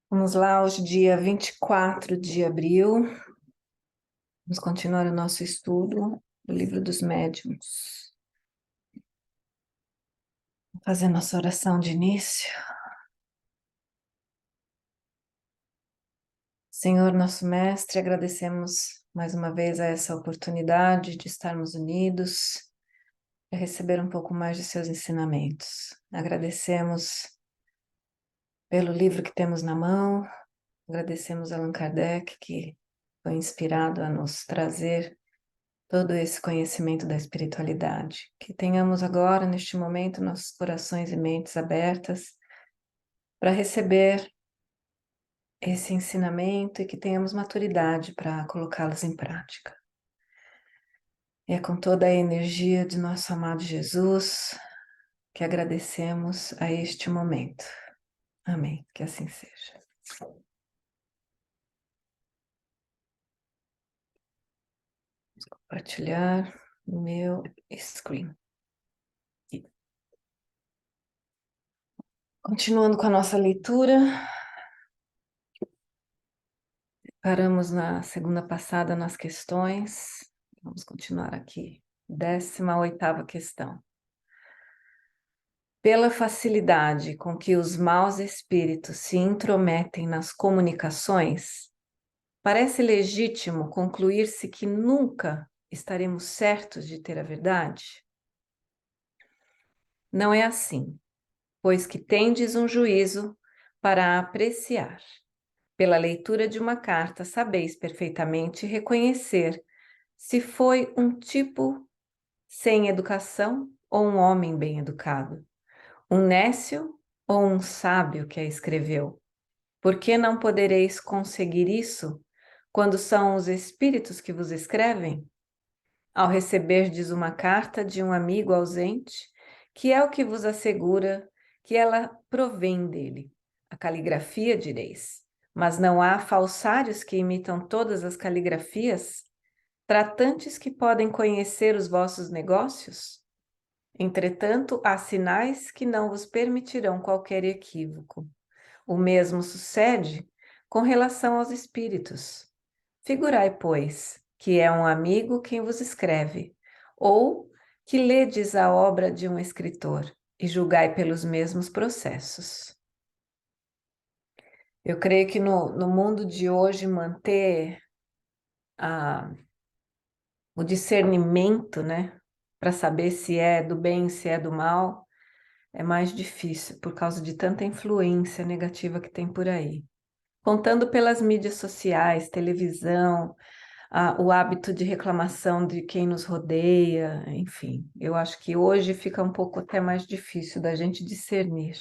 Vamos lá, hoje, dia 24 de abril. Vamos continuar o nosso estudo do Livro dos Médiuns. Vou fazer nossa oração de início. Senhor, nosso Mestre, agradecemos mais uma vez a essa oportunidade de estarmos unidos e receber um pouco mais de seus ensinamentos. Agradecemos pelo livro que temos na mão, agradecemos a Allan Kardec, que foi inspirado a nos trazer todo esse conhecimento da espiritualidade. Que tenhamos agora, neste momento, nossos corações e mentes abertas para receber esse ensinamento e que tenhamos maturidade para colocá-los em prática. E é com toda a energia de nosso amado Jesus que agradecemos a este momento. Amém. Que assim seja. Vou compartilhar o meu screen. Continuando com a nossa leitura, paramos na segunda passada nas questões. Vamos continuar aqui. 18ª questão. Pela facilidade com que os maus espíritos se intrometem nas comunicações, parece legítimo concluir-se que nunca estaremos certos de ter a verdade? Não é assim, pois que tendes um juízo para apreciar. Pela leitura de uma carta, sabeis perfeitamente reconhecer se foi um tipo sem educação ou um homem bem educado, um nécio ou um sábio que a escreveu. Por que não podereis conseguir isso quando são os espíritos que vos escrevem? Ao receberdes uma carta de um amigo ausente, que é o que vos assegura que ela provém dele. A caligrafia, direis. Mas não há falsários que imitam todas as caligrafias? Tratantes que podem conhecer os vossos negócios? Entretanto, há sinais que não vos permitirão qualquer equívoco. O mesmo sucede com relação aos espíritos. Figurai, pois, que é um amigo quem vos escreve, ou que ledes a obra de um escritor, e julgai pelos mesmos processos. Eu creio que no mundo de hoje manter o discernimento, né, para saber se é do bem, se é do mal, é mais difícil por causa de tanta influência negativa que tem por aí. Contando pelas mídias sociais, televisão, o hábito de reclamação de quem nos rodeia, enfim, eu acho que hoje fica um pouco até mais difícil da gente discernir.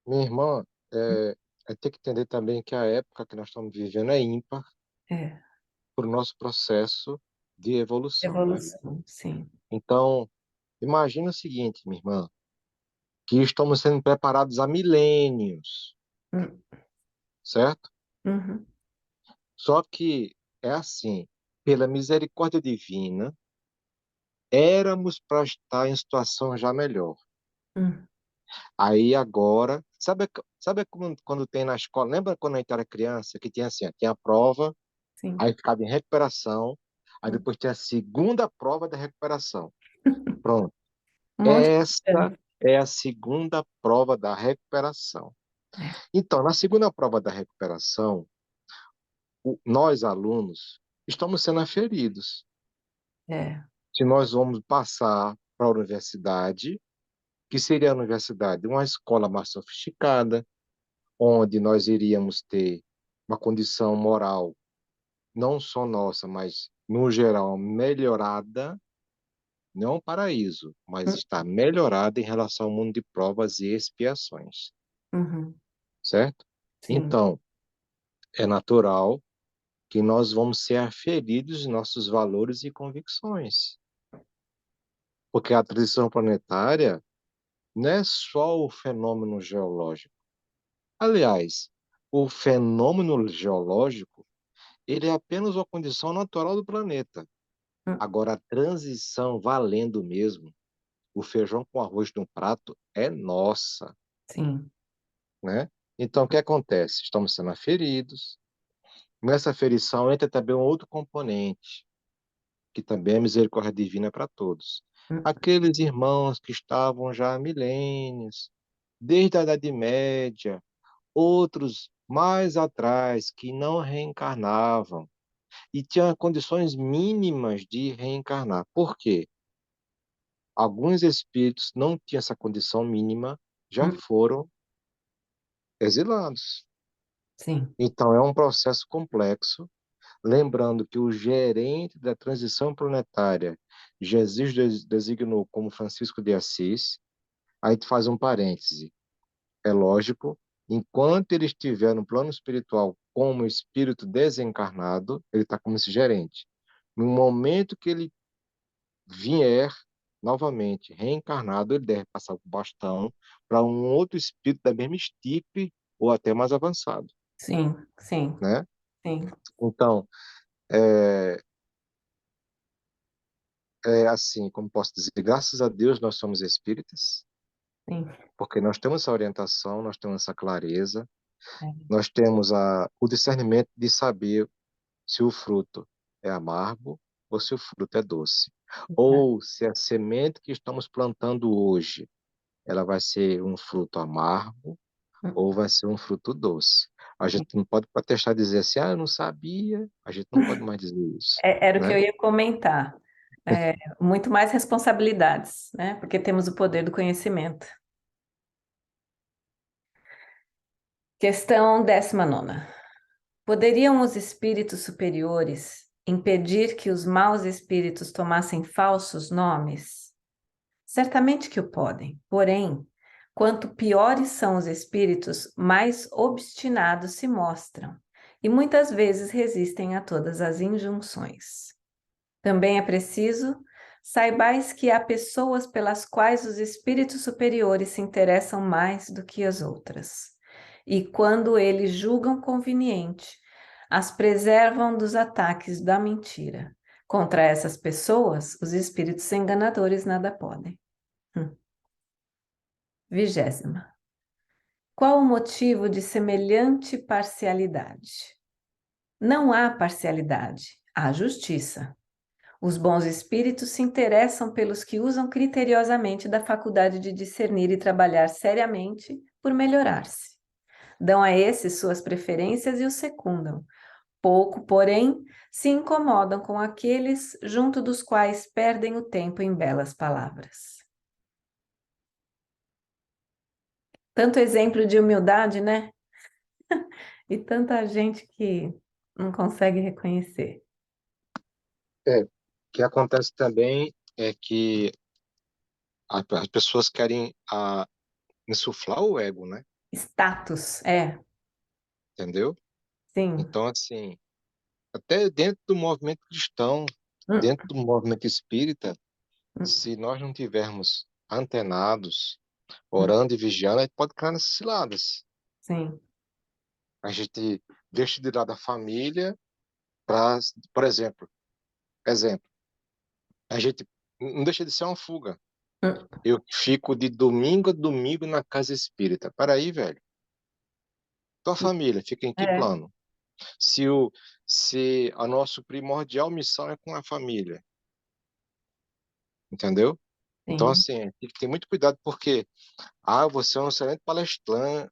Minha irmã, tem que entender também que a época que nós estamos vivendo é ímpar É, para o nosso processo de evolução, né? evolução, sim. Então, imagina o seguinte, minha irmã, que estamos sendo preparados há milênios, Hum, certo? uhum, Só que é assim, pela misericórdia divina, éramos para estar em situação já melhor. hum, Aí agora, sabe quando tem na escola, lembra quando a gente era criança, que tinha assim, ó, tinha a prova, sim. aí ficava em recuperação, aí Hum. depois tinha a segunda prova da recuperação. Pronto. Um monte de Essa exame. é a segunda prova da recuperação. Então, na segunda prova da recuperação, nós, alunos, estamos sendo aferidos. É, Se nós vamos passar para a universidade, que seria a universidade? Uma escola mais sofisticada, onde nós iríamos ter uma condição moral, não só nossa, mas, no geral, melhorada. Não um paraíso, mas hum, está melhorada em relação ao mundo de provas e expiações, uhum, certo? sim. Então, é natural que nós vamos ser aferidos em nossos valores e convicções, porque a transição planetária não é só o fenômeno geológico. Aliás, o fenômeno geológico, ele é apenas uma condição natural do planeta. Hum, Agora, a transição valendo mesmo, o feijão com arroz no prato é nossa, sim. né? Então, o que acontece? Estamos sendo aferidos. Nessa aferição entra também um outro componente, que também é misericórdia divina para todos. Hum, Aqueles irmãos que estavam já há milênios, desde a Idade Média, outros mais atrás, que não reencarnavam e tinham condições mínimas de reencarnar. Por quê? Alguns espíritos não tinham essa condição mínima, já hum, foram exilados. sim. Então, é um processo complexo. Lembrando que o gerente da transição planetária, Jesus designou como Francisco de Assis. Aí tu faz um parêntese. É lógico, enquanto ele estiver no plano espiritual como espírito desencarnado, ele está como esse gerente. No momento que ele vier novamente reencarnado, ele deve passar o bastão para um outro espírito da mesma estirpe ou até mais avançado, Sim, sim, né? sim, Então, é, é assim, como posso dizer, graças a Deus nós somos espíritas, sim. porque nós temos essa orientação, nós temos essa clareza, É, nós temos o discernimento de saber se o fruto é amargo ou se o fruto é doce. é. Ou se a semente que estamos plantando hoje, ela vai ser um fruto amargo Hum, ou vai ser um fruto doce. A sim. gente não pode protestar e dizer assim, ah, eu não sabia. A gente não pode mais dizer isso, Era o que eu né? ia comentar. É, muito mais responsabilidades, né? Porque temos o poder do conhecimento. Questão 19. Poderiam os espíritos superiores impedir que os maus espíritos tomassem falsos nomes? Certamente que o podem. Porém, quanto piores são os espíritos, mais obstinados se mostram e muitas vezes resistem a todas as injunções. Também é preciso saibais que há pessoas pelas quais os espíritos superiores se interessam mais do que as outras. E quando eles julgam conveniente, as preservam dos ataques da mentira. Contra essas pessoas, os espíritos enganadores nada podem. 20ª. Qual o motivo de semelhante parcialidade? Não há parcialidade, há justiça. Os bons espíritos se interessam pelos que usam criteriosamente da faculdade de discernir e trabalhar seriamente por melhorar-se. Dão a esses suas preferências e os secundam. Pouco, porém, se incomodam com aqueles junto dos quais perdem o tempo em belas palavras. Tanto exemplo de humildade, né? E tanta gente que não consegue reconhecer. É, o que acontece também é que as pessoas querem insuflar o ego, né? Status, é, Entendeu? sim. Então, assim, até dentro do movimento cristão, Hum, dentro do movimento espírita, hum, se nós não tivermos antenados, hum, orando e vigiando, a gente pode cair nessas ciladas. sim. A gente deixa de lado a família para, por exemplo, a gente não deixa de ser uma fuga. Hum, Eu fico de domingo a domingo na casa espírita. Peraí, velho. Tua família fica em que é, plano? Se o, se a nossa primordial missão é com a família, entendeu? Então, sim. assim, tem que ter muito cuidado, porque, você é um excelente palestrante,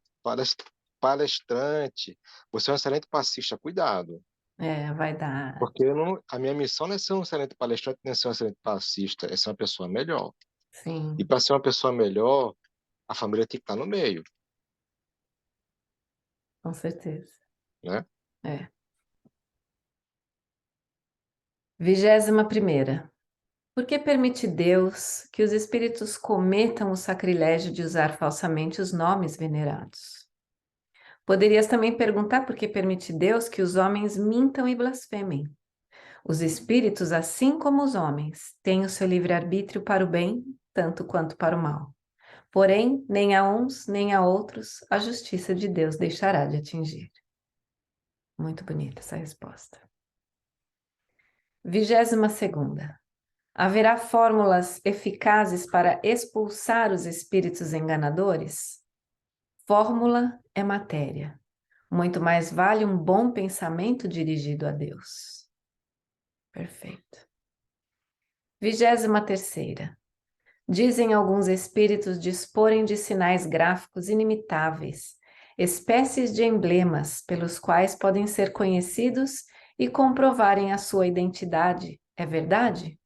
você é um excelente passista, cuidado. É, vai dar. Porque a minha missão não é ser um excelente palestrante, nem ser um excelente passista, é ser uma pessoa melhor. E Sim, para ser uma pessoa melhor, a família tem que estar no meio, com certeza. né? É. 21ª. Por que permite Deus que os espíritos cometam o sacrilégio de usar falsamente os nomes venerados? Poderias também perguntar por que permite Deus que os homens mintam e blasfemem. Os espíritos, assim como os homens, têm o seu livre-arbítrio para o bem, tanto quanto para o mal. Porém, nem a uns nem a outros a justiça de Deus deixará de atingir. Muito bonita essa resposta. 22ª. Haverá fórmulas eficazes para expulsar os espíritos enganadores? Fórmula é matéria. Muito mais vale um bom pensamento dirigido a Deus. Perfeito. 23ª. Dizem alguns espíritos disporem de sinais gráficos inimitáveis, espécies de emblemas pelos quais podem ser conhecidos e comprovarem a sua identidade. É verdade?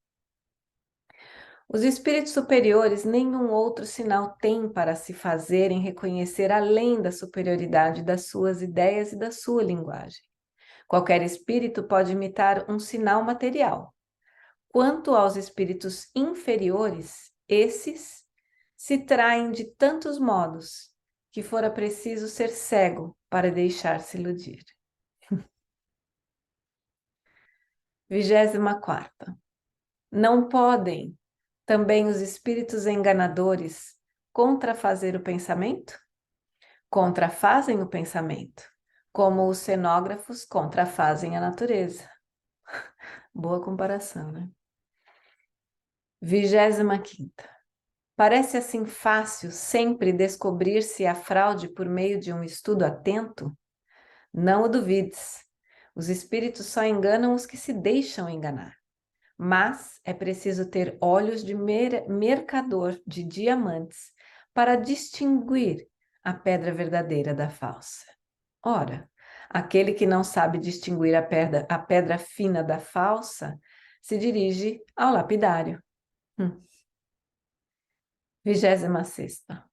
Os espíritos superiores nenhum outro sinal têm para se fazerem reconhecer além da superioridade das suas ideias e da sua linguagem. Qualquer espírito pode imitar um sinal material. Quanto aos espíritos inferiores, esses se traem de tantos modos que fora preciso ser cego para deixar-se iludir. 24ª. Não podem também os espíritos enganadores contrafazer o pensamento? Contrafazem o pensamento, como os cenógrafos contrafazem a natureza. Boa comparação, né? 25ª. Parece assim fácil sempre descobrir-se a fraude por meio de um estudo atento? Não o duvides. Os espíritos só enganam os que se deixam enganar. Mas é preciso ter olhos de mercador de diamantes para distinguir a pedra verdadeira da falsa. Ora, aquele que não sabe distinguir a pedra fina da falsa se dirige ao lapidário. 26ª.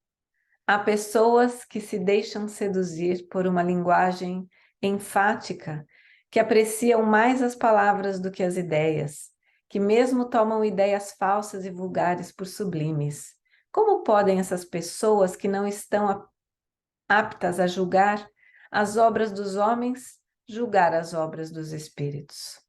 Há pessoas que se deixam seduzir por uma linguagem enfática, que apreciam mais as palavras do que as ideias, que mesmo tomam ideias falsas e vulgares por sublimes. Como podem essas pessoas que não estão aptas a julgar as obras dos homens, julgar as obras dos espíritos?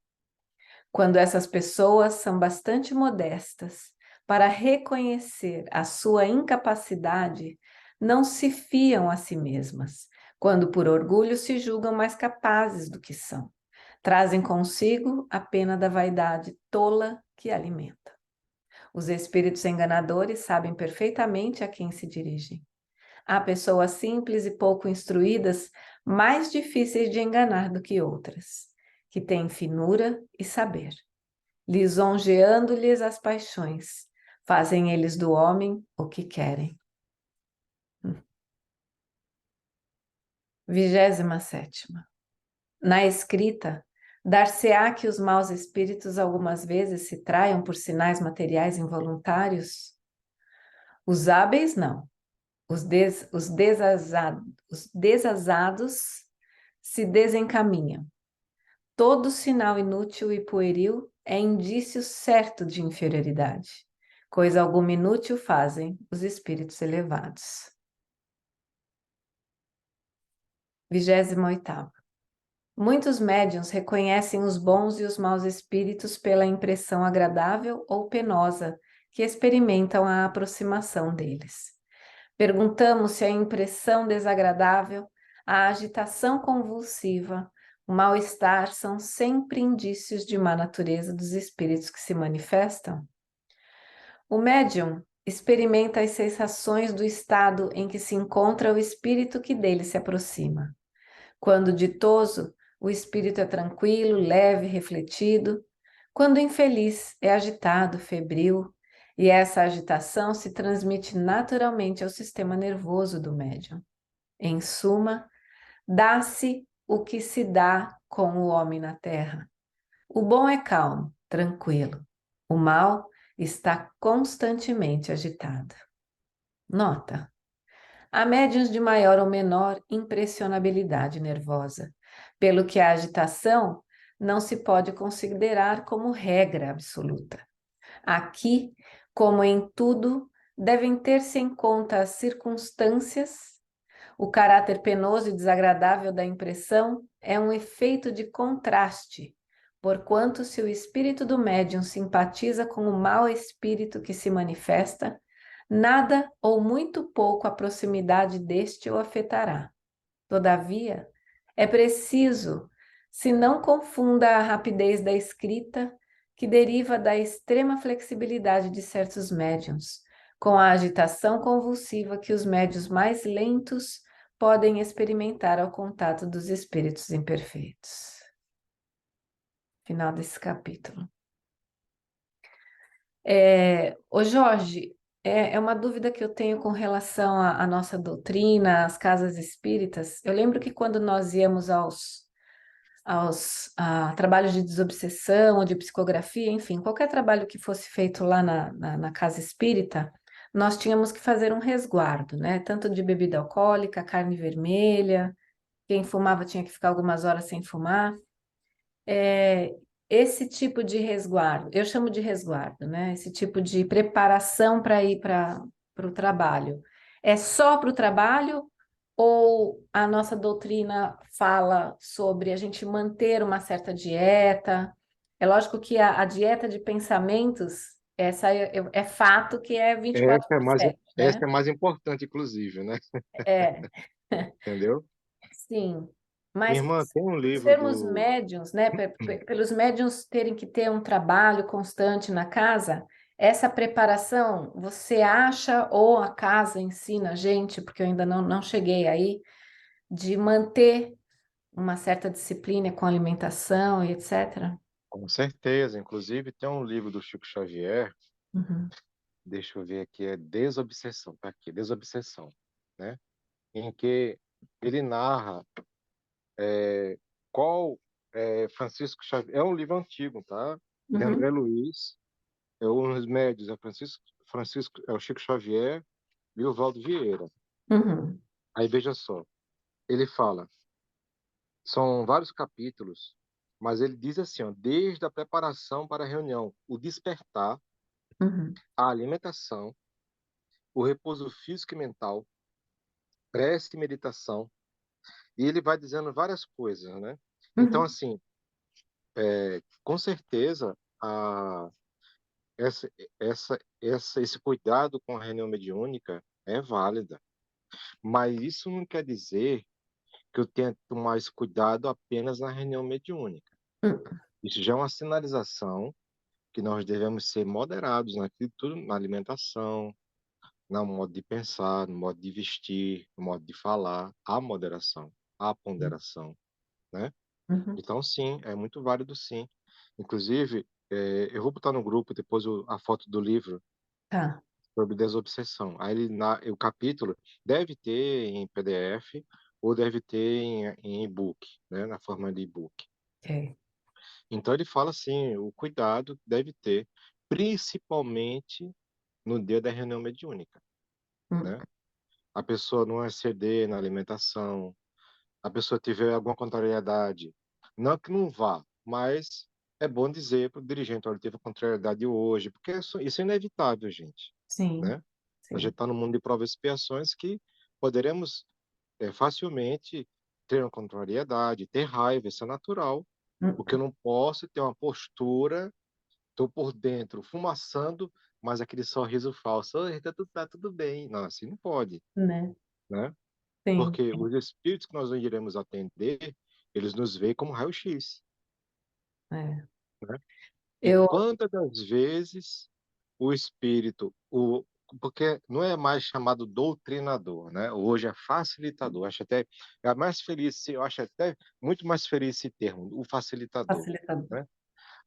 Quando essas pessoas são bastante modestas para reconhecer a sua incapacidade, não se fiam a si mesmas, quando por orgulho se julgam mais capazes do que são. Trazem consigo a pena da vaidade tola que alimenta. Os espíritos enganadores sabem perfeitamente a quem se dirigem. Há pessoas simples e pouco instruídas, mais difíceis de enganar do que outras, que têm finura e saber. Lisonjeando-lhes as paixões, fazem eles do homem o que querem. 27ª. Na escrita, dar-se-á que os maus espíritos algumas vezes se traiam por sinais materiais involuntários? Os hábeis, não. Os desazados se desencaminham. Todo sinal inútil e pueril é indício certo de inferioridade. Coisa alguma inútil fazem os espíritos elevados. 28ª. Muitos médiuns reconhecem os bons e os maus espíritos pela impressão agradável ou penosa que experimentam a aproximação deles. Perguntamos se a impressão desagradável, a agitação convulsiva, o mal-estar são sempre indícios de má natureza dos espíritos que se manifestam? O médium experimenta as sensações do estado em que se encontra o espírito que dele se aproxima. Quando ditoso, o espírito é tranquilo, leve, refletido. Quando infeliz, é agitado, febril, e essa agitação se transmite naturalmente ao sistema nervoso do médium. Em suma, dá-se o que se dá com o homem na terra. O bom é calmo, tranquilo. O mal está constantemente agitado. Nota: há médiuns de maior ou menor impressionabilidade nervosa, pelo que a agitação não se pode considerar como regra absoluta. Aqui, como em tudo, devem ter-se em conta as circunstâncias. O caráter penoso e desagradável da impressão é um efeito de contraste, porquanto se o espírito do médium simpatiza com o mau espírito que se manifesta, nada ou muito pouco a proximidade deste o afetará. Todavia, é preciso, se não confunda a rapidez da escrita, que deriva da extrema flexibilidade de certos médiuns, com a agitação convulsiva que os médiuns mais lentos podem experimentar ao contato dos espíritos imperfeitos. Final desse capítulo. Ô Jorge, é uma dúvida que eu tenho com relação à nossa doutrina, às casas espíritas. Eu lembro que quando nós íamos aos trabalhos de desobsessão ou de psicografia, enfim, qualquer trabalho que fosse feito lá na casa espírita, nós tínhamos que fazer um resguardo, né? Tanto de bebida alcoólica, carne vermelha, quem fumava tinha que ficar algumas horas sem fumar. É, esse tipo de resguardo, eu chamo de resguardo, né? Esse tipo de preparação para ir para o trabalho. É só para o trabalho ou a nossa doutrina fala sobre a gente manter uma certa dieta? É lógico que a dieta de pensamentos, essa é fato que é 24/7, Essa né? é mais importante, inclusive, né? É, Entendeu? sim. Minha Mas irmã tem um por livro sermos do. médiums, né? Pelos médiums terem que ter um trabalho constante na casa, essa preparação, você acha, ou a casa ensina a gente, porque eu ainda não cheguei aí, de manter uma certa disciplina com alimentação e etc. Com certeza. Inclusive, tem um livro do Chico Xavier, Uhum, deixa eu ver aqui, é Desobsessão, tá aqui, Desobsessão, né? Em que ele narra qual Francisco Xavier. É um livro antigo, tá? De André uhum, Luiz, é um dos médios, é o Chico Xavier e o Valdo Vieira. uhum, Aí veja só, ele fala, são vários capítulos, mas ele diz assim, ó, desde a preparação para a reunião, o despertar, uhum, a alimentação, o repouso físico e mental, prece e meditação, e ele vai dizendo várias coisas, né? Então, uhum, assim, com certeza, essa, esse cuidado com a reunião mediúnica é válida, mas isso não quer dizer que eu tenha que tomar esse cuidado apenas na reunião mediúnica. uhum, Isso já é uma sinalização que nós devemos ser moderados naquilo tudo, na alimentação, no modo de pensar, no modo de vestir, no modo de falar, a moderação, a ponderação, né? uhum. Então, sim, é muito válido, sim. Inclusive, eu vou botar no grupo depois a foto do livro Tá, sobre desobsessão. Aí o capítulo deve ter em PDF ou deve ter em e-book, né? Na forma de e-book. ok. Então, ele fala assim, o cuidado deve ter, principalmente no dia da reunião mediúnica, Hum, né? A pessoa não exceder na alimentação, a pessoa tiver alguma contrariedade, não que não vá, mas é bom dizer para o dirigente, olha, teve contrariedade hoje, porque isso é inevitável, gente, sim, né? A gente sim. está no mundo de provas e expiações que poderemos facilmente ter uma contrariedade, ter raiva, isso é natural, porque eu Hum, não posso ter uma postura, estou por dentro fumaçando, mas aquele sorriso falso, oi, tá tudo bem. Não, assim não pode, né? né? Sim. Porque os espíritos que nós não iremos atender, eles nos veem como raio-x, É. né? E Eu, quantas das vezes o espírito, porque não é mais chamado doutrinador, né? Hoje é facilitador. Acho até é mais feliz, eu acho até muito mais feliz esse termo, o facilitador, facilitador. né?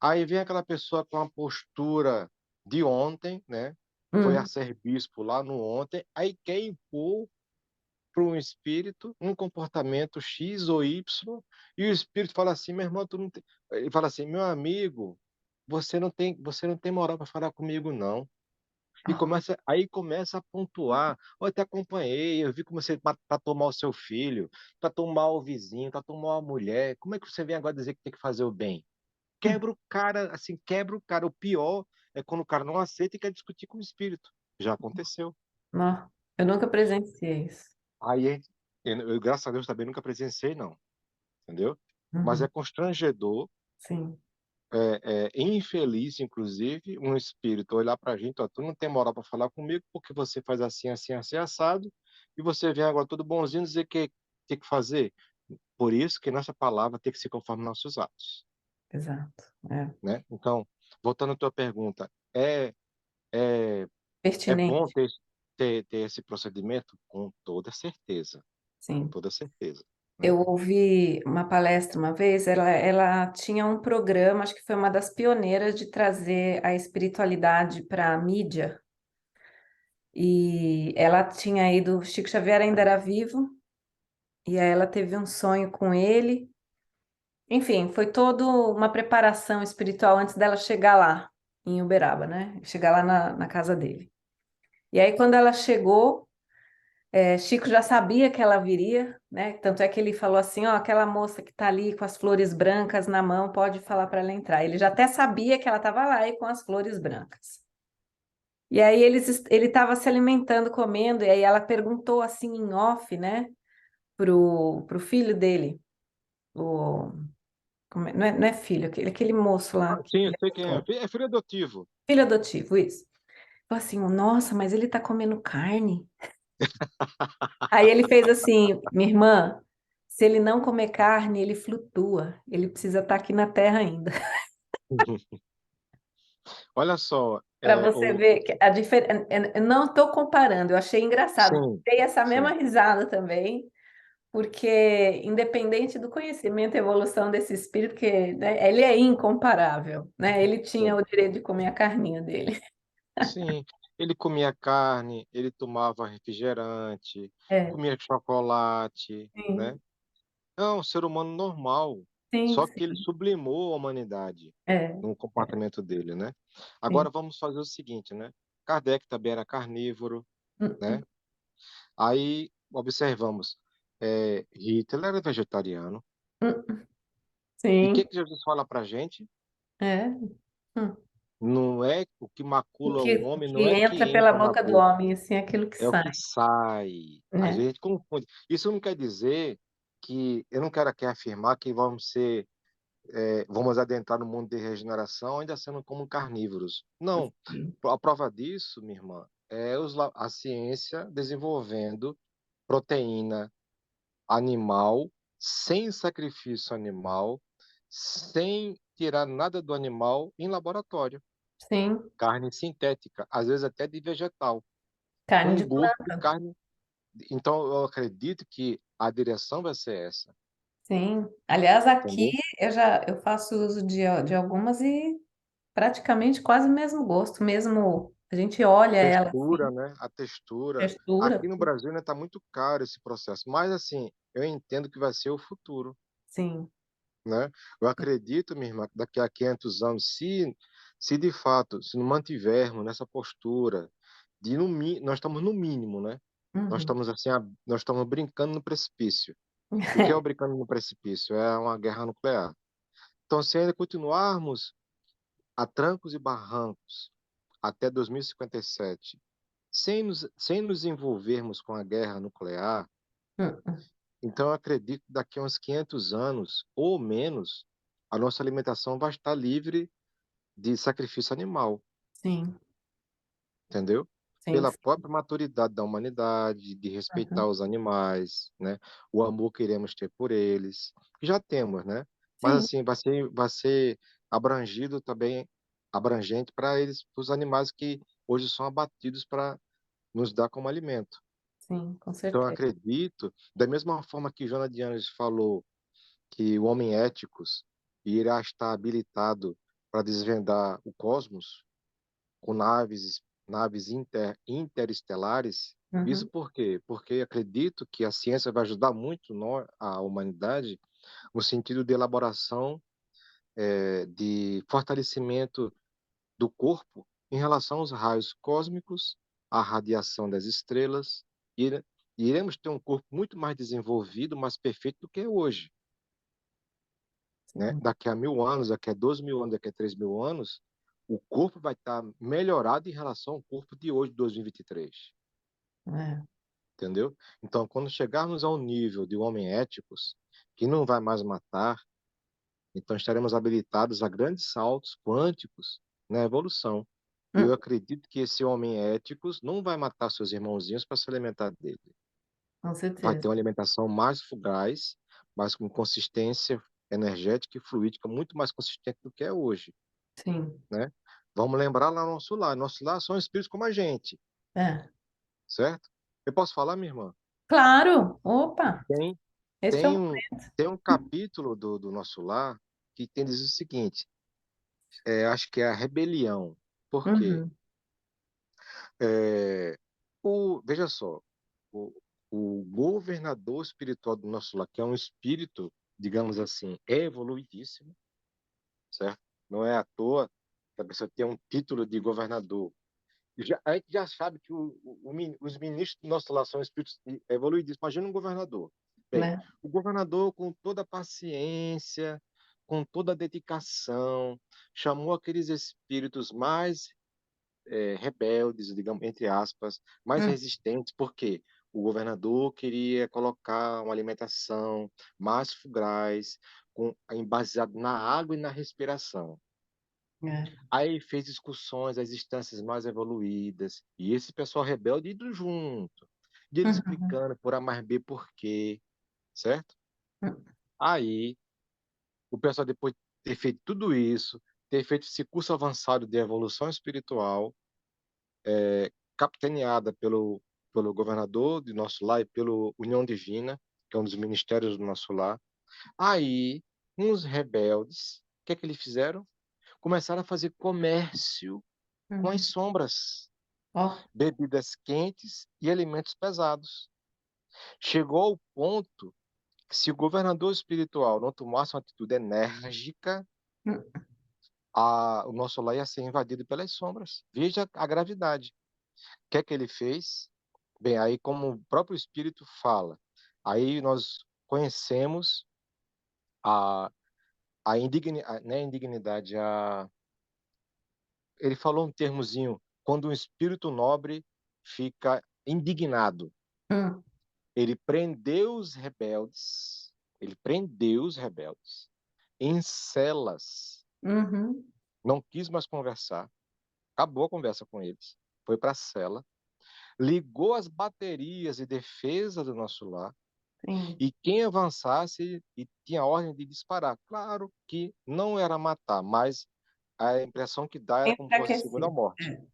Aí vem aquela pessoa com a postura de ontem, né? Foi a Hum, ser bispo lá no ontem, aí quer impor para um espírito um comportamento X ou Y, e o espírito fala assim, meu irmão, tu não tem... ele fala assim, meu amigo, você não tem moral para falar comigo, não. E aí começa a pontuar, eu te acompanhei, eu vi como você tratou mal o seu filho, tratou mal o vizinho, tratou mal a mulher, como é que você vem agora dizer que tem que fazer o bem? hum. Quebra o cara, assim, quebra o cara. O pior é quando o cara não aceita e quer discutir com o espírito. Já aconteceu. Não, eu nunca presenciei isso. Aí, graças a Deus, também nunca presenciei, não. Entendeu? Mas é Uhum, constrangedor, sim, infeliz, inclusive, um espírito olhar pra gente, ó, tu não tem moral para falar comigo porque você faz assim, assim, assim, assado, e você vem agora todo bonzinho dizer que tem que fazer. Por isso que nossa palavra tem que ser conforme nossos atos, exato. É. né? Então, voltando à tua pergunta, é, é bom Pertinente. ter esse procedimento? Com toda certeza. com sim. toda certeza, né? Eu ouvi uma palestra uma vez, ela tinha um programa, acho que foi uma das pioneiras de trazer a espiritualidade para a mídia, e ela tinha ido, o Chico Xavier ainda era vivo, e aí ela teve um sonho com ele. Enfim, foi toda uma preparação espiritual antes dela chegar lá, em Uberaba, né? Chegar lá na casa dele. E aí, quando ela chegou, Chico já sabia que ela viria, né? Tanto é que ele falou assim: ó, aquela moça que está ali com as flores brancas na mão, pode falar para ela entrar. Ele já até sabia que ela estava lá e com as flores brancas. E aí ele estava se alimentando, comendo, e aí ela perguntou assim em off, né, pro filho dele, o, não é filho, aquele moço Ah, lá que sim, eu ele sei quem é. adotou. É filho adotivo. Filho adotivo, isso. Falou assim, nossa, mas ele tá comendo carne? Aí ele fez assim, minha irmã, se ele não comer carne, ele flutua. Ele precisa estar aqui na Terra ainda. Olha só, Para você ver que a diferença. Eu não estou comparando, eu achei engraçado. sim, Dei essa mesma sim, risada também, porque independente do conhecimento e evolução desse espírito, que, né, ele é incomparável, né? Ele tinha sim. o direito de comer a carninha dele. Sim, ele comia carne, ele tomava refrigerante, É, comia chocolate, sim, né? É um ser humano normal, sim, só que ele sim. sublimou a humanidade É, no é, comportamento dele, né? sim. Agora vamos fazer o seguinte, né? Kardec também era carnívoro, né? Hum, Aí observamos, Hitler era vegetariano. hum, E o que sim, que Jesus fala pra gente? é. Hum. Não é o que O macula o que, homem, que não é o entra que pela entra na boca do boca. homem, assim, é aquilo que É o que sai. sai. Às É, vezes a gente confunde. Isso não quer dizer que eu não quero aqui afirmar que vamos adentrar no mundo de regeneração ainda sendo como carnívoros. Não. sim, A prova disso, minha irmã, é a ciência desenvolvendo proteína animal sem sacrifício animal, sem tirar nada do animal em laboratório. sim. Carne sintética, às vezes até de vegetal, Carne com de gosto de planta. carne. Então, eu acredito que a direção vai ser essa, Sim. Aliás, aqui entendeu? eu faço uso de algumas e praticamente quase o mesmo gosto, mesmo a gente olha ela Textura, assim, né? A textura. textura, Aqui no Brasil ainda está muito caro esse processo, mas assim, eu entendo que vai ser o futuro, sim, né? Eu acredito, minha irmã, que daqui a 500 anos, se de fato, se não mantivermos nessa postura nós estamos no mínimo, né? Nós uhum. estamos assim, nós estamos brincando no precipício. E o que é o brincando no precipício? É uma guerra nuclear. Então, se ainda continuarmos a trancos e barrancos até 2057, sem nos envolvermos com a guerra nuclear, Uhum. então eu acredito que daqui a uns 500 anos ou menos, a nossa alimentação vai estar livre de sacrifício animal, Sim, entendeu? sim, Pela sim. própria maturidade da humanidade, de respeitar Uhum. os animais, né? O amor que iremos ter por eles, que já temos, né? Mas Sim, assim, vai ser abrangido também, abrangente para eles, para os animais que hoje são abatidos para nos dar como alimento. sim, com Então, eu certeza. acredito, da mesma forma que Joana de Anjos falou que o homem éticos irá estar habilitado para desvendar o cosmos com naves interestelares. Isso Uhum. por quê? Porque acredito que a ciência vai ajudar muito a humanidade no sentido de elaboração, de fortalecimento do corpo em relação aos raios cósmicos, à radiação das estrelas. E iremos ter um corpo muito mais desenvolvido, mais perfeito do que é hoje, né? Sim, Daqui a 1.000 anos, daqui a 2.000 anos, daqui a 3.000 anos, o corpo vai estar melhorado em relação ao corpo de hoje, 2023, é, entendeu? Então, quando chegarmos ao nível de homem éticos, que não vai mais matar, então estaremos habilitados a grandes saltos quânticos na evolução. E eu hum, acredito que esse homem éticos não vai matar seus irmãozinhos para se alimentar dele. com Vai certeza. ter uma alimentação mais fugaz, mas com consistência energética e fluídica muito mais consistente do que é hoje, Sim, né? Vamos lembrar lá nosso lar. Nosso lar são espíritos como a gente, é. certo? Eu posso falar, minha irmã? Claro, opa, Tem, esse é o tem um, tem um capítulo do Nosso Lar que tem diz o seguinte, acho que é a rebelião. Por quê? Uhum, É, veja só, o, o governador espiritual do Nosso Lar, que é um espírito, digamos assim, evoluidíssimo, certo? Não é à toa que a pessoa tem um título de governador. A gente já sabe que os ministros do nosso lar são espíritos evoluídos. Imagina um governador. Bem, né? o governador, com toda a paciência, com toda a dedicação, chamou aqueles espíritos mais rebeldes, digamos, entre aspas, mais Hum, resistentes, porque o governador queria colocar uma alimentação mais fugaz, baseado na água e na respiração. é, Aí fez discussões às instâncias mais evoluídas, e esse pessoal rebelde indo junto, e ele uhum, explicando por A mais B por quê, certo? uhum, Aí, o pessoal, depois de ter feito tudo isso, ter feito esse curso avançado de evolução espiritual, capitaneada pelo governador de nosso lar e pelo União Divina, que é um dos ministérios do nosso lar, aí, uns rebeldes, o que é que eles fizeram? Começaram a fazer comércio com as uhum. sombras, Ó, bebidas quentes e alimentos pesados. Chegou ao ponto que, se o governador espiritual não tomasse uma atitude enérgica, hum, o nosso lar ia ser invadido pelas sombras. Veja a gravidade. O que é que ele fez? Bem, aí, como o próprio Espírito fala, aí nós conhecemos a, não é indignidade, ele falou um termozinho, quando um espírito nobre fica indignado. hum, Ele prendeu os rebeldes em celas, uhum, não quis mais conversar, acabou a conversa com eles, foi para a cela, ligou as baterias de defesa do nosso lar, sim. e quem avançasse e tinha ordem de disparar. Claro que não era matar, mas a impressão que dá era como se fosse a segunda Enfraquecido. morte, É,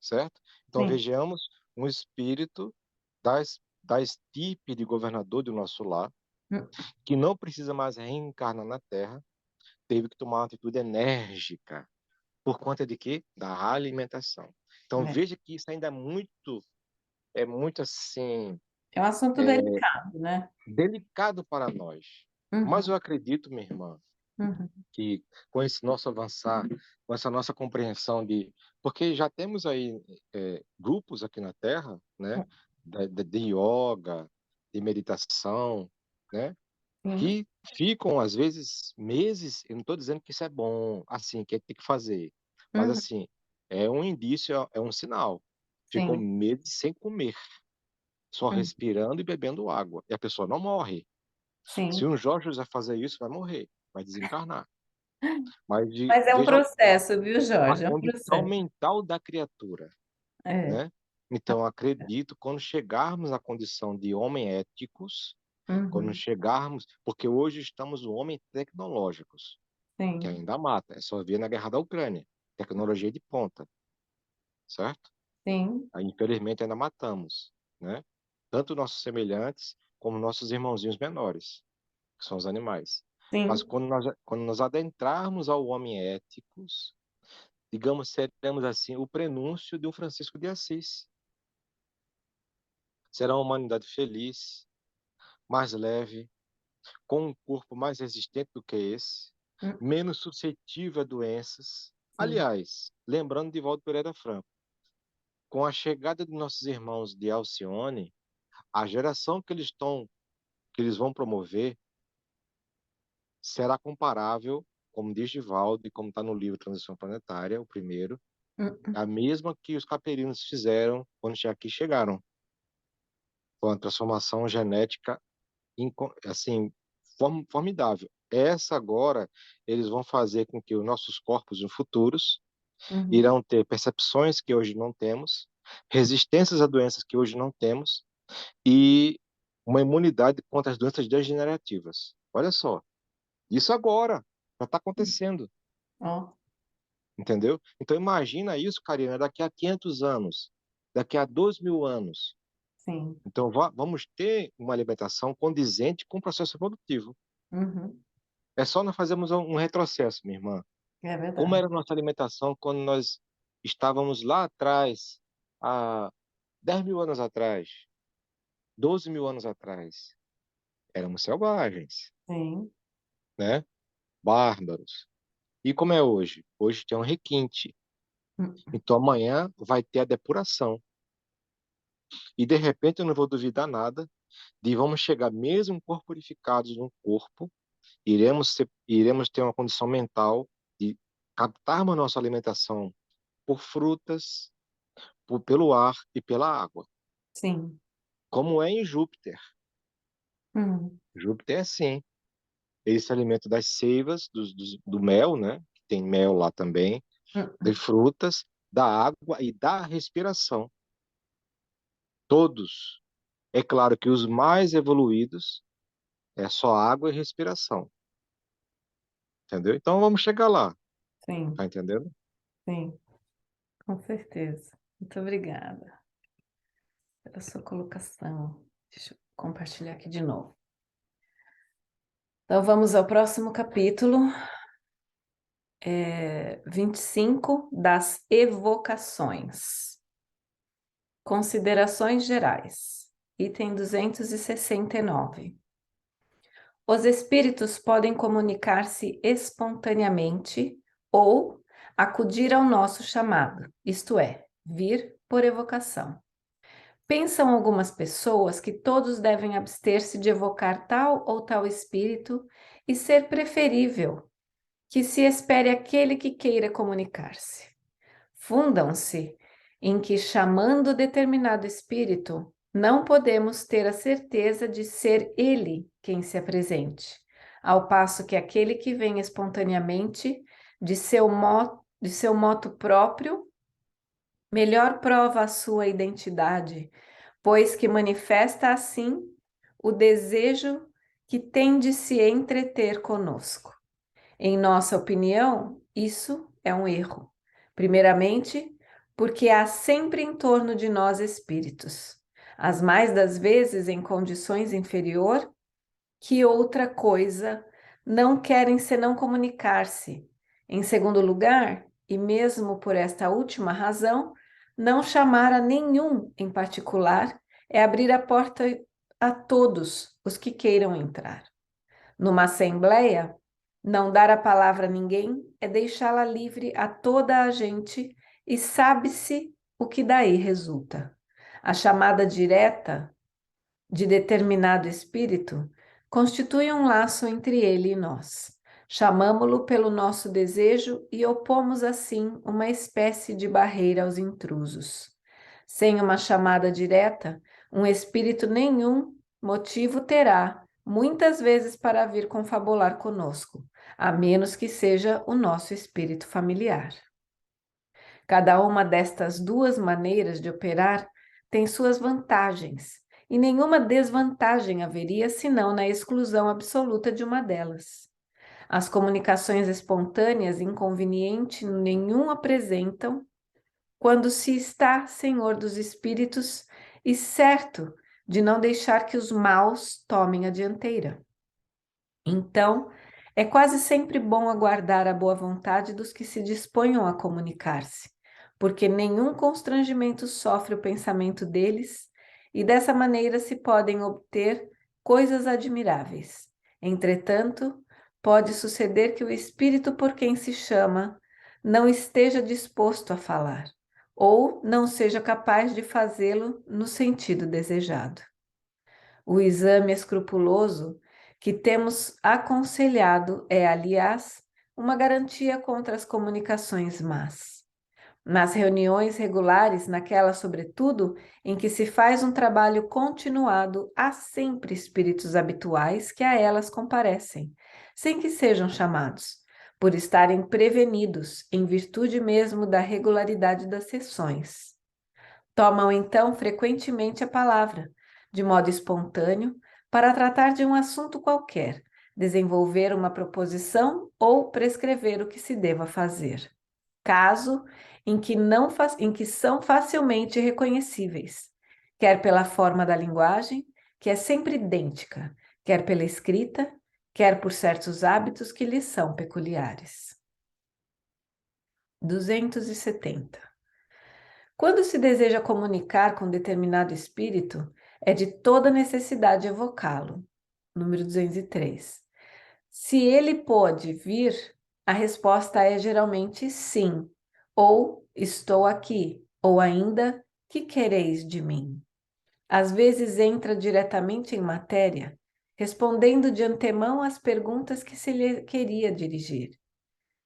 certo? Então sim. vejamos um espírito da estirpe de governador do nosso lar, Hum, que não precisa mais reencarnar na Terra, teve que tomar uma atitude enérgica. Por conta de quê? Da alimentação. Então é. veja que isso ainda é muito assim, É um assunto delicado, né? delicado para nós. Mas eu Uhum, acredito, minha irmã, uhum, que com esse nosso avançar, com essa nossa compreensão porque já temos aí grupos aqui na Terra, né, de yoga, de meditação, né, sim. que ficam, às vezes, meses. Eu não estou dizendo que isso é bom, assim, que tem que fazer, mas, Uhum, assim, é um indício, é um sinal. Ficam sim. meses sem comer, só Uhum, respirando e bebendo água, e a pessoa não morre. Se sim. um Jorge José fazer isso, vai morrer, vai desencarnar. Mas Mas é um veja processo, viu, a Jorge? É um condição processo. mental da criatura, É. né? Então, acredito, quando chegarmos à condição de homem éticos, quando Uhum, chegarmos, porque hoje estamos no homem tecnológicos, que sim. ainda mata. É só ver na guerra da Ucrânia. Tecnologia de ponta, certo? Sim. Aí, infelizmente, ainda matamos, né? Tanto nossos semelhantes como nossos irmãozinhos menores, que são os animais. Mas Sim. quando nós adentrarmos ao homem éticos, digamos, seremos assim o prenúncio de um Francisco de Assis. Será uma humanidade feliz, mais leve, com um corpo mais resistente do que esse, Hum, menos suscetível a doenças. sim. Aliás, lembrando de Valdo Pereira Franco, com a chegada de nossos irmãos de Alcione, a geração que eles vão promover será comparável, como diz Divaldo e como está no livro Transição Planetária, o primeiro, Hum, a mesma que os caperinos fizeram quando aqui chegaram, com a transformação genética assim, formidável. Essa agora, eles vão fazer com que os nossos corpos no futuros uhum, irão ter percepções que hoje não temos, resistências a doenças que hoje não temos e uma imunidade contra as doenças degenerativas. Olha só, isso agora já está hum. acontecendo, Ó, entendeu? Então imagina isso, Karina, daqui a 500 anos, daqui a 2.000 anos. sim. Então, vamos ter uma alimentação condizente com o processo evolutivo. Uhum. É só nós fazermos um retrocesso, minha irmã. É Como verdade. era a nossa alimentação quando nós estávamos lá atrás, há 10 mil anos atrás, 12 mil anos atrás? Éramos selvagens, Sim. né? Bárbaros. E como é hoje? Hoje tem um requinte. Hum, Então amanhã vai ter a depuração. E de repente eu não vou duvidar nada de vamos chegar mesmo corporificados no corpo, iremos ter uma condição mental de captarmos nossa alimentação por frutas, pelo ar e pela água, sim. como é em Júpiter. Hum, Júpiter é assim, ele se alimenta das seivas, do mel, né? Que tem mel lá também, de hum, frutas, da água e da respiração. Todos. É claro que os mais evoluídos é só água e respiração, entendeu? Então vamos chegar lá, sim, tá entendendo? sim, com certeza. Muito obrigada pela sua colocação. Deixa eu compartilhar aqui de novo. Então, vamos ao próximo capítulo, 25 das evocações. Considerações gerais. Item 269. Os espíritos podem comunicar-se espontaneamente ou acudir ao nosso chamado, isto é, vir por evocação. Pensam algumas pessoas que todos devem abster-se de evocar tal ou tal espírito e ser preferível que se espere aquele que queira comunicar-se. Fundam-se em que, chamando determinado espírito, não podemos ter a certeza de ser ele quem se apresente, ao passo que aquele que vem espontaneamente, de seu moto próprio, melhor prova a sua identidade, pois que manifesta assim o desejo que tem de se entreter conosco. Em nossa opinião, isso é um erro. Primeiramente, porque há sempre em torno de nós espíritos, as mais das vezes em condições inferior, que outra coisa não querem senão comunicar-se. Em segundo lugar, e mesmo por esta última razão, não chamar a nenhum em particular é abrir a porta a todos os que queiram entrar. Numa assembleia, não dar a palavra a ninguém é deixá-la livre a toda a gente e sabe-se o que daí resulta. A chamada direta de determinado espírito constitui um laço entre ele e nós. Chamamo-lo pelo nosso desejo e opomos assim uma espécie de barreira aos intrusos. Sem uma chamada direta, um espírito nenhum motivo terá, muitas vezes, para vir confabular conosco, a menos que seja o nosso espírito familiar. Cada uma destas duas maneiras de operar tem suas vantagens, e nenhuma desvantagem haveria senão na exclusão absoluta de uma delas. As comunicações espontâneas inconveniente nenhum apresentam quando se está senhor dos espíritos e certo de não deixar que os maus tomem a dianteira. Então, é quase sempre bom aguardar a boa vontade dos que se disponham a comunicar-se, porque nenhum constrangimento sofre o pensamento deles, e dessa maneira se podem obter coisas admiráveis. Entretanto, pode suceder que o espírito por quem se chama não esteja disposto a falar, ou não seja capaz de fazê-lo no sentido desejado. O exame escrupuloso que temos aconselhado é, aliás, uma garantia contra as comunicações más. Nas reuniões regulares, naquelas, sobretudo, em que se faz um trabalho continuado, há sempre espíritos habituais que a elas comparecem, sem que sejam chamados, por estarem prevenidos, em virtude mesmo da regularidade das sessões. Tomam então frequentemente a palavra, de modo espontâneo, para tratar de um assunto qualquer, desenvolver uma proposição ou prescrever o que se deva fazer. Caso em que, não em que são facilmente reconhecíveis, quer pela forma da linguagem, que é sempre idêntica, quer pela escrita, quer por certos hábitos que lhes são peculiares. 270. Quando se deseja comunicar com determinado espírito, é de toda necessidade evocá-lo. Número 203. Se ele pode vir, a resposta é geralmente sim, ou estou aqui, ou ainda, que quereis de mim? Às vezes entra diretamente em matéria, respondendo de antemão às perguntas que se lhe queria dirigir.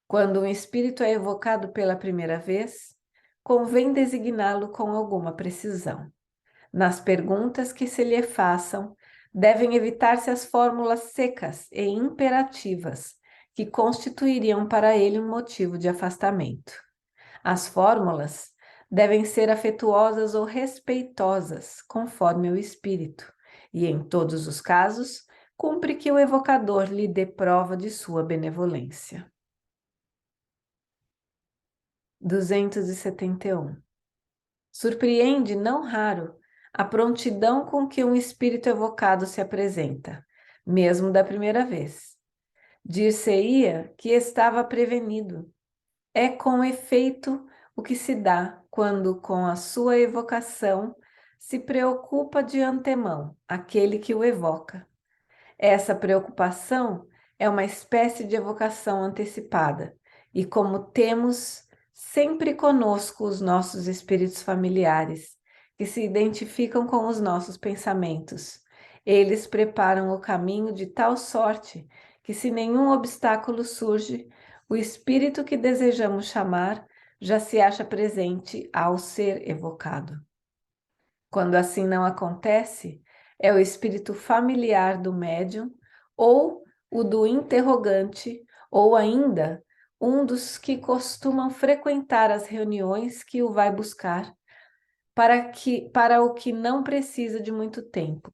Quando um espírito é evocado pela primeira vez, convém designá-lo com alguma precisão. Nas perguntas que se lhe façam, devem evitar-se as fórmulas secas e imperativas, que constituiriam para ele um motivo de afastamento. As fórmulas devem ser afetuosas ou respeitosas, conforme o espírito, e em todos os casos, cumpre que o evocador lhe dê prova de sua benevolência. 271. Surpreende, não raro, a prontidão com que um espírito evocado se apresenta, mesmo da primeira vez. Dir-se-ia que estava prevenido. É com efeito o que se dá quando, com a sua evocação, se preocupa de antemão aquele que o evoca. Essa preocupação é uma espécie de evocação antecipada, e como temos sempre conosco os nossos espíritos familiares, que se identificam com os nossos pensamentos, eles preparam o caminho de tal sorte que, se nenhum obstáculo surge, o espírito que desejamos chamar já se acha presente ao ser evocado. Quando assim não acontece, é o espírito familiar do médium, ou o do interrogante, ou ainda um dos que costumam frequentar as reuniões que o vai buscar, para o que não precisa de muito tempo.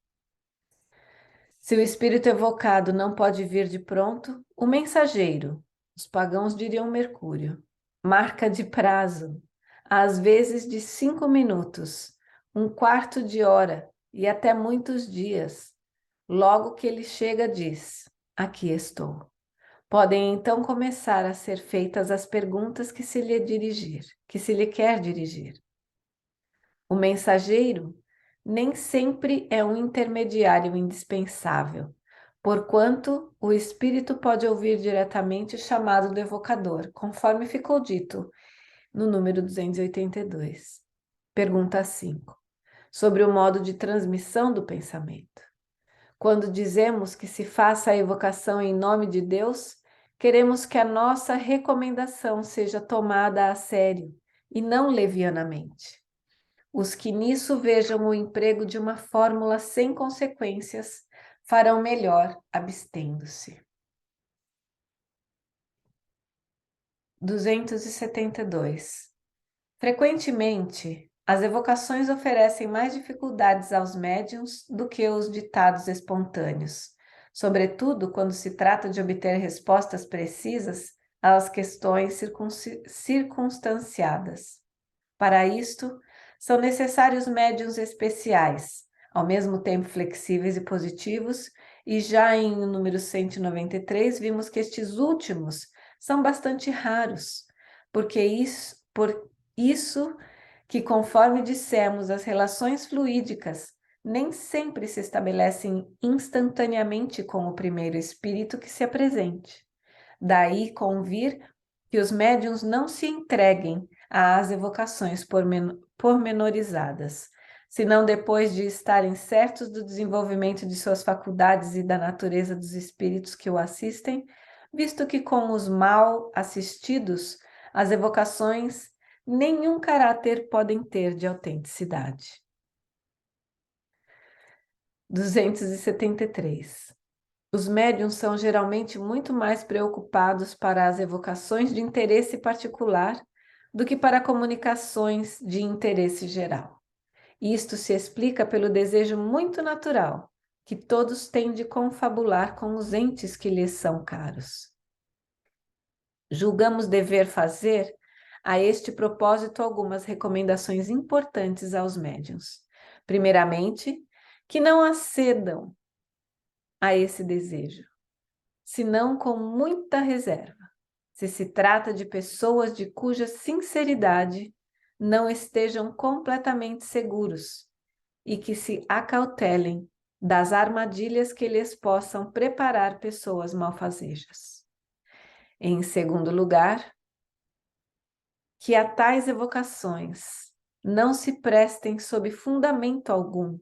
Se o espírito evocado não pode vir de pronto, o mensageiro, os pagãos diriam Mercúrio, marca de prazo, às vezes de 5 minutos, um quarto de hora e até muitos dias. Logo que ele chega, diz: aqui estou. Podem então começar a ser feitas as perguntas que se lhe quer dirigir. O mensageiro nem sempre é um intermediário indispensável, porquanto o espírito pode ouvir diretamente o chamado do evocador, conforme ficou dito no número 282. Pergunta 5. Sobre o modo de transmissão do pensamento. Quando dizemos que se faça a evocação em nome de Deus, queremos que a nossa recomendação seja tomada a sério e não levianamente. Os que nisso vejam o emprego de uma fórmula sem consequências farão melhor abstendo-se. 272. Frequentemente, as evocações oferecem mais dificuldades aos médiuns do que os ditados espontâneos, sobretudo quando se trata de obter respostas precisas às questões circunstanciadas. Para isto, são necessários médiuns especiais, ao mesmo tempo flexíveis e positivos, e já em número 193 vimos que estes últimos são bastante raros, por isso que, conforme dissemos, as relações fluídicas nem sempre se estabelecem instantaneamente com o primeiro espírito que se apresente. Daí convir que os médiuns não se entreguem às evocações pormenorizadas, senão depois de estarem certos do desenvolvimento de suas faculdades e da natureza dos espíritos que o assistem, visto que com os mal assistidos, as evocações nenhum caráter podem ter de autenticidade. 273. Os médiuns são geralmente muito mais preocupados para as evocações de interesse particular do que para comunicações de interesse geral. Isto se explica pelo desejo muito natural que todos têm de confabular com os entes que lhes são caros. Julgamos dever fazer, a este propósito, algumas recomendações importantes aos médiuns. Primeiramente, que não acedam a esse desejo, senão com muita reserva, se se trata de pessoas de cuja sinceridade não estejam completamente seguros e que se acautelem das armadilhas que lhes possam preparar pessoas malfazejas. Em segundo lugar, que a tais evocações não se prestem sob fundamento algum,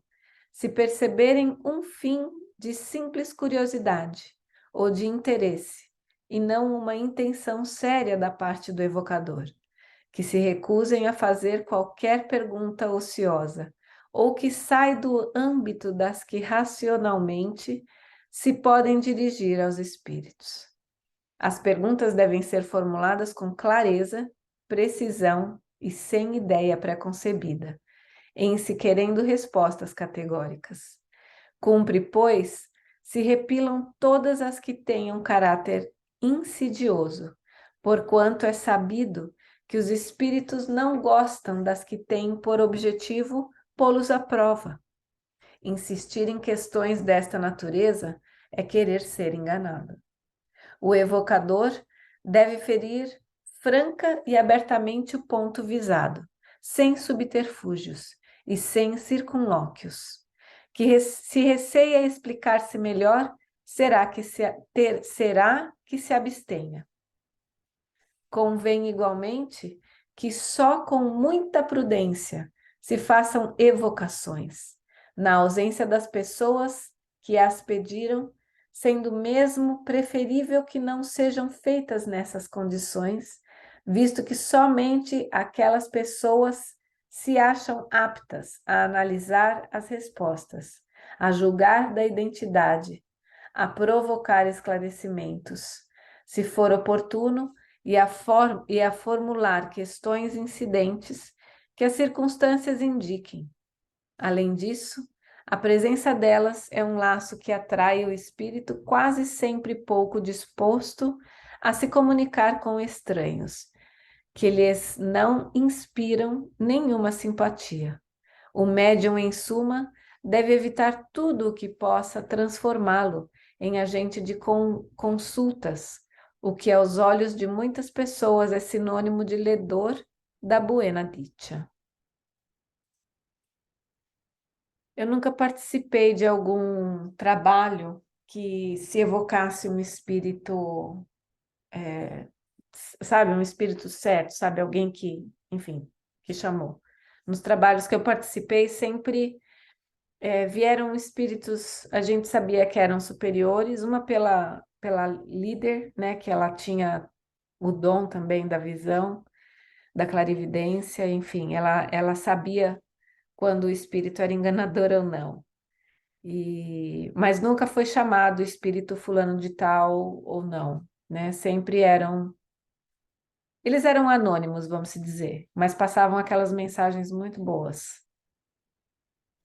se perceberem um fim de simples curiosidade ou de interesse, e não uma intenção séria da parte do evocador, que se recusem a fazer qualquer pergunta ociosa, ou que sai do âmbito das que racionalmente se podem dirigir aos espíritos. As perguntas devem ser formuladas com clareza, precisão e sem ideia preconcebida, em se querendo respostas categóricas. Cumpre, pois, se repilam todas as que tenham caráter insidioso, porquanto é sabido que os espíritos não gostam das que têm por objetivo pô-los à prova. Insistir em questões desta natureza é querer ser enganado. O evocador deve ferir franca e abertamente o ponto visado, sem subterfúgios e sem circunlóquios. Que se receia explicar-se melhor, será que se abstenha. Convém igualmente que só com muita prudência se façam evocações, na ausência das pessoas que as pediram, sendo mesmo preferível que não sejam feitas nessas condições, visto que somente aquelas pessoas se acham aptas a analisar as respostas, a julgar da identidade, a provocar esclarecimentos, se for oportuno, e a formular questões incidentes que as circunstâncias indiquem. Além disso, a presença delas é um laço que atrai o espírito quase sempre pouco disposto a se comunicar com estranhos, que lhes não inspiram nenhuma simpatia. O médium, em suma, deve evitar tudo o que possa transformá-lo em agente de consultas, o que aos olhos de muitas pessoas é sinônimo de ledor da buena dicha. Eu nunca participei de algum trabalho que se evocasse um espírito, sabe, um espírito certo, sabe, alguém que, enfim, que chamou. Nos trabalhos que eu participei, sempre vieram espíritos, a gente sabia que eram superiores, uma pela líder, né, que ela tinha o dom também da visão, da clarividência, enfim, ela sabia quando o espírito era enganador ou não. Mas nunca foi chamado espírito fulano de tal ou não, né? Sempre eles eram anônimos, vamos se dizer, mas passavam aquelas mensagens muito boas.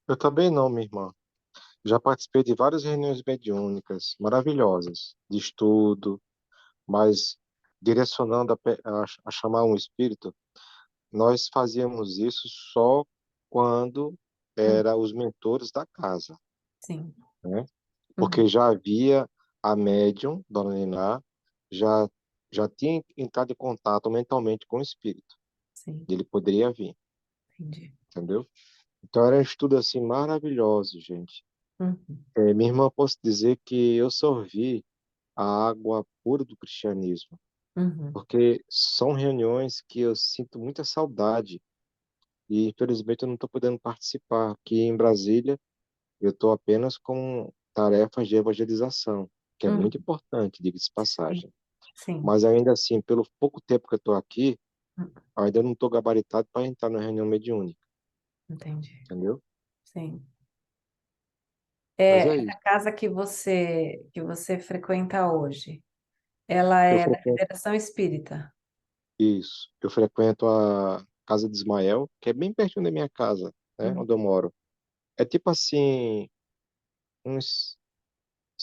Eu também não, minha irmã. Já participei de várias reuniões mediúnicas maravilhosas, de estudo, mas direcionando a chamar um espírito, nós fazíamos isso só quando Hum, era os mentores da casa, sim. né? Porque Uhum, já havia a médium, Dona Niná, já, já tinha entrado em contato mentalmente com o espírito, sim, e ele poderia vir, entendi. entendeu? Então era um estudo assim maravilhoso, gente. Uhum, Minha irmã, posso dizer que eu sorvi a água pura do cristianismo, uhum, porque são reuniões que eu sinto muita saudade e infelizmente eu não estou podendo participar. Aqui em Brasília, eu estou apenas com tarefas de evangelização, que é uhum, muito importante, diga-se de sim, passagem. sim, Mas ainda assim, pelo pouco tempo que eu estou aqui, uhum, ainda não estou gabaritado para entrar na reunião mediúnica, entendi. entendeu? Sim. Mas é Essa isso. casa que você frequenta hoje, ela Eu é da frequento Federação Espírita? isso. Eu frequento a casa de Ismael, que é bem pertinho da minha casa, né, Uhum. onde eu moro. É tipo assim, uns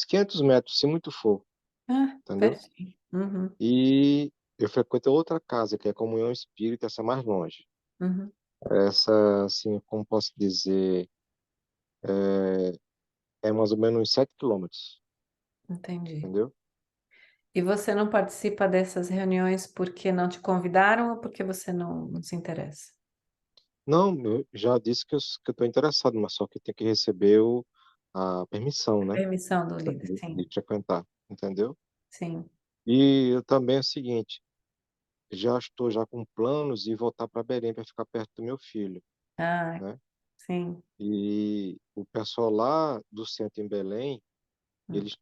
500 metros, se muito for, Ah, entendeu? pertinho. Uhum, E eu frequento outra casa, que é a Comunhão Espírita, essa mais longe. uhum, Essa, assim, como posso dizer? é mais ou menos uns 7 quilômetros, Entendi. entendeu? E você não participa dessas reuniões porque não te convidaram ou porque você não se interessa? Não, eu já disse que eu estou interessado, mas só que tem que receber a permissão, né? Permissão do líder, De sim, frequentar, entendeu? sim. E eu também é o seguinte, já estou já com planos de voltar para Belém para ficar perto do meu filho, Ah, né? sim. E o pessoal lá do centro em Belém, Hum, eles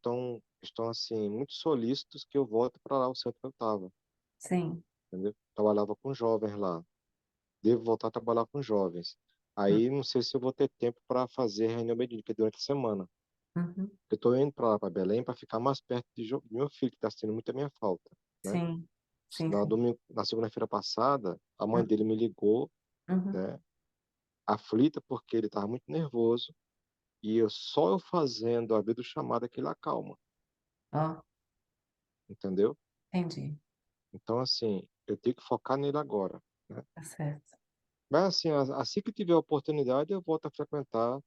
estão assim muito solícitos que eu volte para lá, o centro que eu estava, sim. entendeu? Trabalhava com jovens lá. Devo voltar a trabalhar com jovens. Hum, Aí não sei se eu vou ter tempo para fazer reunião médica durante a semana. uhum, Eu estou indo para lá, para Belém, para ficar mais perto de meu filho, que está sentindo muito a minha falta, né? sim. Sim, sim. Na segunda-feira passada, a mãe Hum, dele me ligou, uhum. né? Aflita porque ele estava muito nervoso e eu fazendo a videochamada que ele acalma, Ó, entendeu? entendi. Então, assim, eu tenho que focar nele agora, né? Tá certo. Mas, assim, assim que tiver a oportunidade, eu volto a frequentar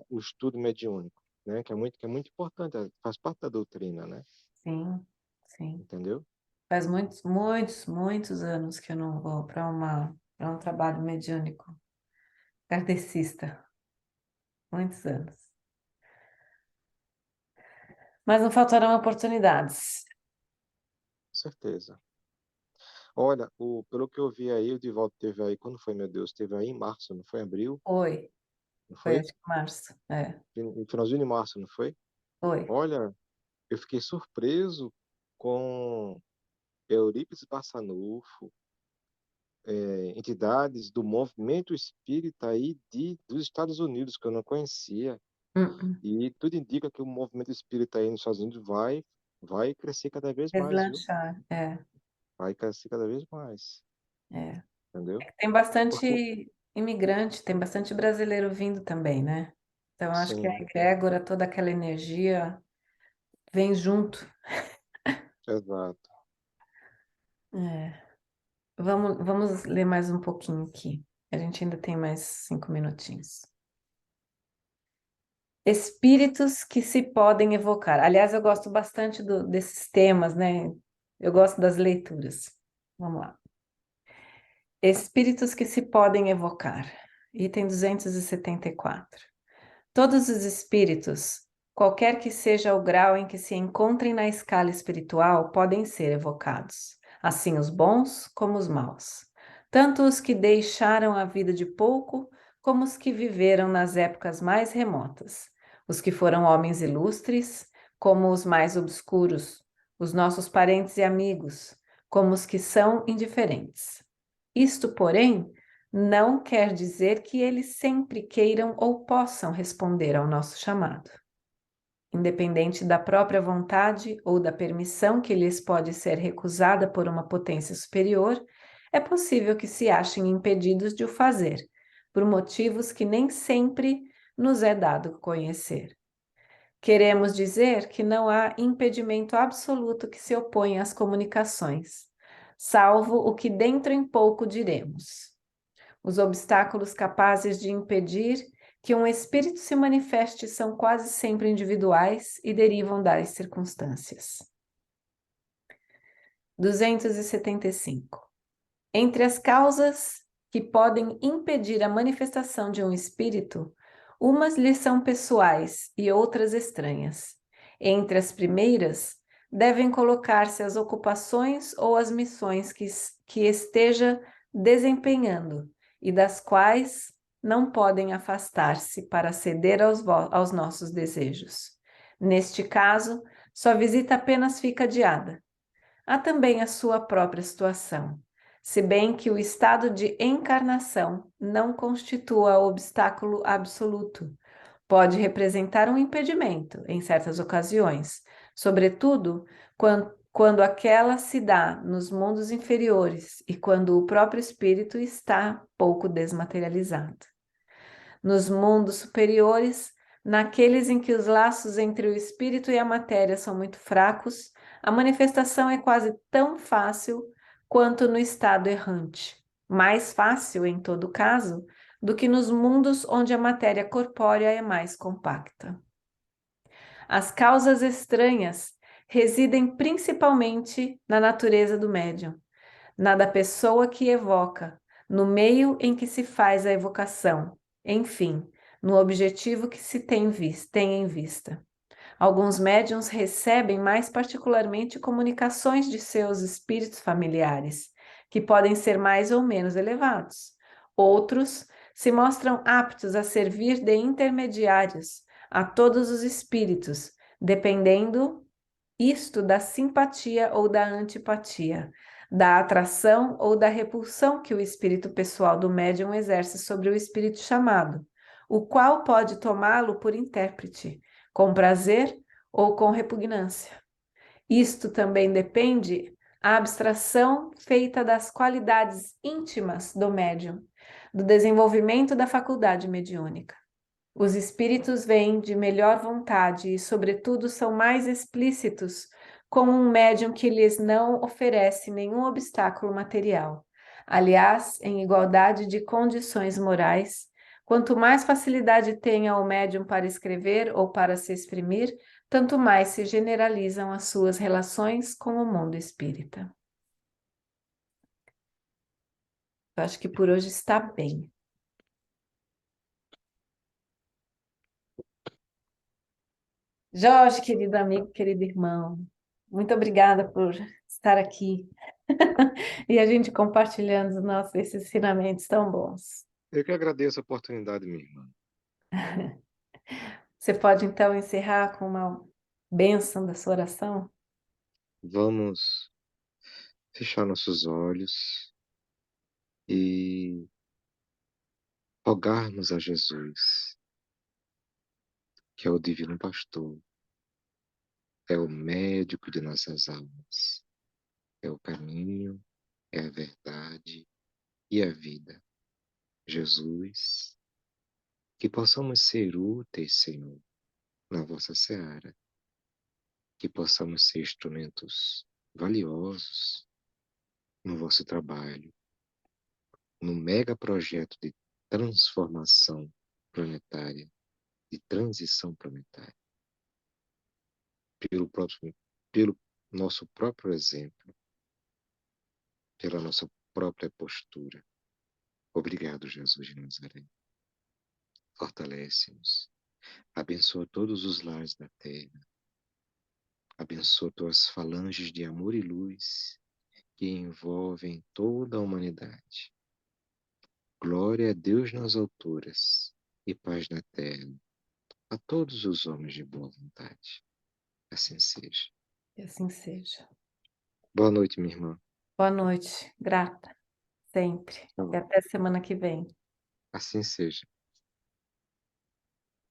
o estudo mediúnico, né? Que é muito importante, faz parte da doutrina, né? Sim, sim. Entendeu? Faz muitos, muitos, muitos anos que eu não vou para um trabalho mediúnico, kardecista. Muitos anos. Mas não faltarão oportunidades. Com certeza. Olha, pelo que eu vi aí, o Divaldo teve aí, quando foi, meu Deus? Teve aí em março, não foi? Em abril, Foi, não foi foi? acho que março. É, No finalzinho de março, não foi? foi. Olha, eu fiquei surpreso com Eurípides Barçanufo, entidades do movimento espírita aí dos Estados Unidos, que eu não conhecia. Hum. E tudo indica que o movimento espírita aí nos Estados Unidos vai crescer cada vez mais, viu? Deslanchar, é, Vai crescer cada vez mais, é. entendeu? Tem Porque, bastante imigrante, tem bastante brasileiro vindo também, né? Então, acho que a sim, egrégora, toda aquela energia vem junto. exato. É. Vamos ler mais um pouquinho aqui. A gente ainda tem mais 5 minutinhos. Espíritos que se podem evocar. Aliás, eu gosto bastante desses temas, né? Eu gosto das leituras. Vamos lá. Espíritos que se podem evocar. Item 274. Todos os espíritos, qualquer que seja o grau em que se encontrem na escala espiritual, podem ser evocados, assim os bons como os maus, tanto os que deixaram a vida de pouco, como os que viveram nas épocas mais remotas, os que foram homens ilustres, como os mais obscuros, os nossos parentes e amigos, como os que são indiferentes. Isto, porém, não quer dizer que eles sempre queiram ou possam responder ao nosso chamado. Independente da própria vontade ou da permissão que lhes pode ser recusada por uma potência superior, é possível que se achem impedidos de o fazer, por motivos que nem sempre nos é dado conhecer. Queremos dizer que não há impedimento absoluto que se oponha às comunicações, salvo o que dentro em pouco diremos. Os obstáculos capazes de impedir que um espírito se manifeste são quase sempre individuais e derivam das circunstâncias. 275. Entre as causas que podem impedir a manifestação de um espírito, umas lhes são pessoais e outras estranhas. Entre as primeiras, devem colocar-se as ocupações ou as missões que esteja desempenhando e das quais não podem afastar-se para ceder aos nossos desejos. Neste caso, sua visita apenas fica adiada. Há também a sua própria situação, se bem que o estado de encarnação não constitua obstáculo absoluto. Pode representar um impedimento em certas ocasiões, sobretudo quando aquela se dá nos mundos inferiores e quando o próprio espírito está pouco desmaterializado. Nos mundos superiores, naqueles em que os laços entre o espírito e a matéria são muito fracos, a manifestação é quase tão fácil quanto no estado errante. Mais fácil, em todo caso, do que nos mundos onde a matéria corpórea é mais compacta. As causas estranhas residem principalmente na natureza do médium, na da pessoa que evoca, no meio em que se faz a evocação, enfim, no objetivo que se tem em vista. Alguns médiuns recebem mais particularmente comunicações de seus espíritos familiares, que podem ser mais ou menos elevados. Outros se mostram aptos a servir de intermediários a todos os espíritos, dependendo isto da simpatia ou da antipatia, da atração ou da repulsão que o espírito pessoal do médium exerce sobre o espírito chamado, o qual pode tomá-lo por intérprete, com prazer ou com repugnância. Isto também depende a abstração feita das qualidades íntimas do médium, do desenvolvimento da faculdade mediúnica. Os espíritos vêm de melhor vontade e, sobretudo, são mais explícitos com um médium que lhes não oferece nenhum obstáculo material. Aliás, em igualdade de condições morais, quanto mais facilidade tenha o médium para escrever ou para se exprimir, tanto mais se generalizam as suas relações com o mundo espírita. Eu acho que por hoje está bem. Jorge, querido amigo, querido irmão, muito obrigada por estar aqui e a gente compartilhando esses ensinamentos tão bons. Eu que agradeço a oportunidade, minha irmã. Você pode então encerrar com uma bênção da sua oração? Vamos fechar nossos olhos e rogarmos a Jesus, que é o Divino Pastor, é o médico de nossas almas, é o caminho, é a verdade e a vida. Jesus, que possamos ser úteis, Senhor, na vossa seara, que possamos ser instrumentos valiosos no vosso trabalho, no mega projeto de transformação planetária, de transição planetária, pelo nosso próprio exemplo, pela nossa própria postura. Obrigado, Jesus de Nazaré. Fortalece-nos. Abençoa todos os lares da terra. Abençoa tuas falanges de amor e luz que envolvem toda a humanidade. Glória a Deus nas alturas e paz na terra a todos os homens de boa vontade. Assim seja. Que assim seja. Boa noite, minha irmã. Boa noite, grata, sempre. E até semana que vem. Assim seja.